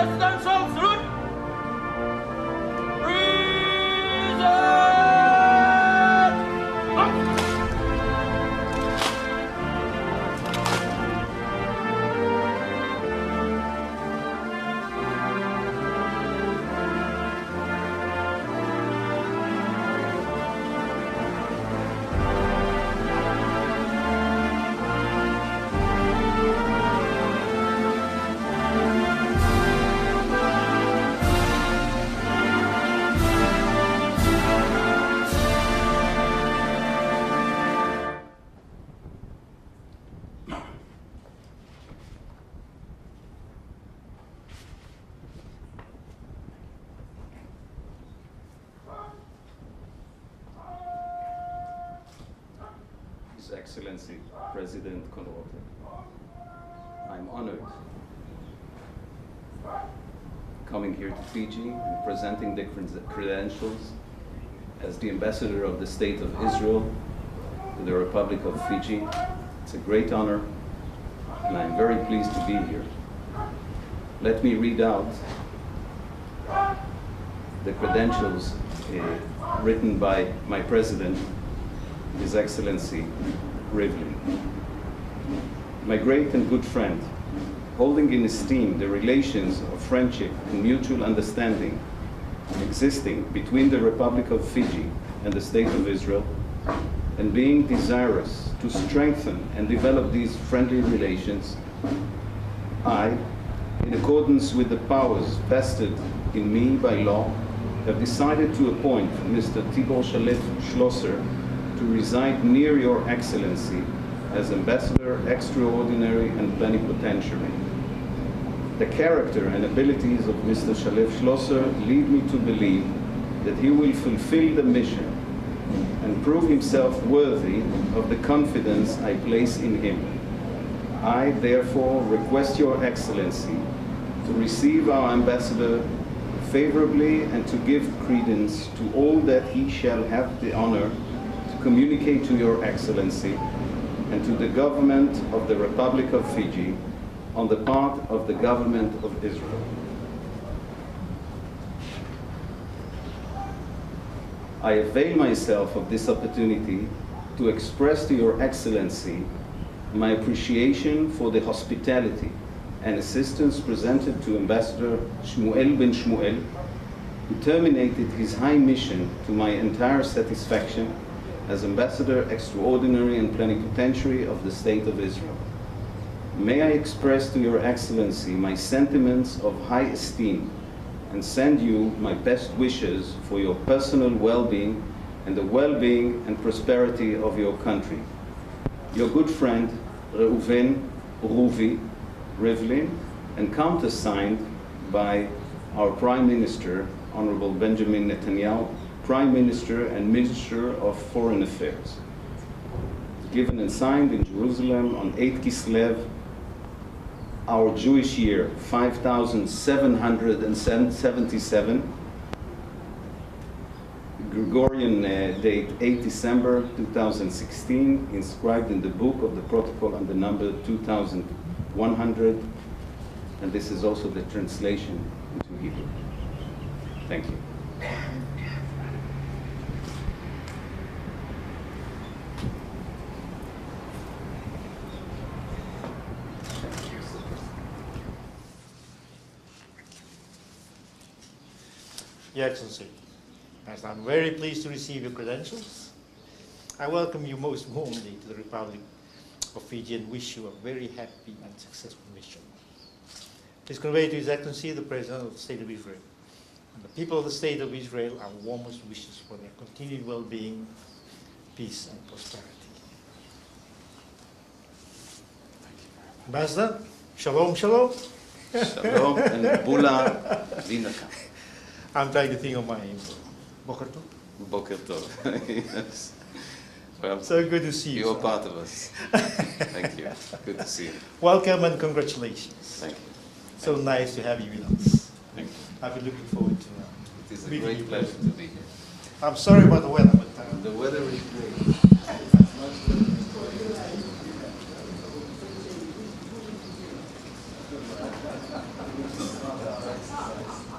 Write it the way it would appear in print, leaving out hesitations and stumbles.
Presidential salute! His Excellency President Konrote, I'm honored coming here to Fiji and presenting the credentials as the ambassador of the State of Israel to the Republic of Fiji. It's a great honor, and I'm very pleased to be here. Let me read out the credentials written by my President, His Excellency Rivlin. My great and good friend, holding in esteem the relations of friendship and mutual understanding existing between the Republic of Fiji and the State of Israel, and being desirous to strengthen and develop these friendly relations, I, in accordance with the powers vested in me by law, have decided to appoint Mr. Tibor Schlosser to reside near Your Excellency as Ambassador Extraordinary and Plenipotentiary. The character and abilities of Mr. Schlosser lead me to believe that he will fulfill the mission and prove himself worthy of the confidence I place in him. I therefore request Your Excellency to receive our ambassador favorably and to give credence to all that he shall have the honor to communicate to Your Excellency and to the government of the Republic of Fiji on the part of the government of Israel. I avail myself of this opportunity to express to Your Excellency my appreciation for the hospitality and assistance presented to Ambassador Shmuel ben Shmuel, who terminated his high mission to my entire satisfaction as Ambassador Extraordinary and Plenipotentiary of the State of Israel. May I express to Your Excellency my sentiments of high esteem and send you my best wishes for your personal well-being and the well-being and prosperity of your country. Your good friend, Reuven Ruvi Rivlin, and countersigned by our Prime Minister, Honorable Benjamin Netanyahu, Prime Minister and Minister of Foreign Affairs. Given and signed in Jerusalem on 8 Kislev, our Jewish year, 5777, Gregorian date 8 December 2016, inscribed in the book of the protocol under number 2100, and this is also the translation into Hebrew. Thank you. Your Excellency, as I'm very pleased to receive your credentials, I welcome you most warmly to the Republic of Fiji and wish you a very happy and successful mission. Please convey to His Excellency the President of the State of Israel and the people of the State of Israel our warmest wishes for their continued well-being, peace and prosperity. Ambassador, shalom, shalom. Shalom and Bula Vinaka. I'm trying to think of my Boker Tov. Boker Tov. Yes. Well, So good to see you. You're sir. part of us. Thank you. Good to see you. Welcome and congratulations. Thank you. So nice to have you with us. Thank you. I've been looking forward to It is a meeting great you. pleasure to be here. I'm sorry about the weather, but The weather is great. Yes.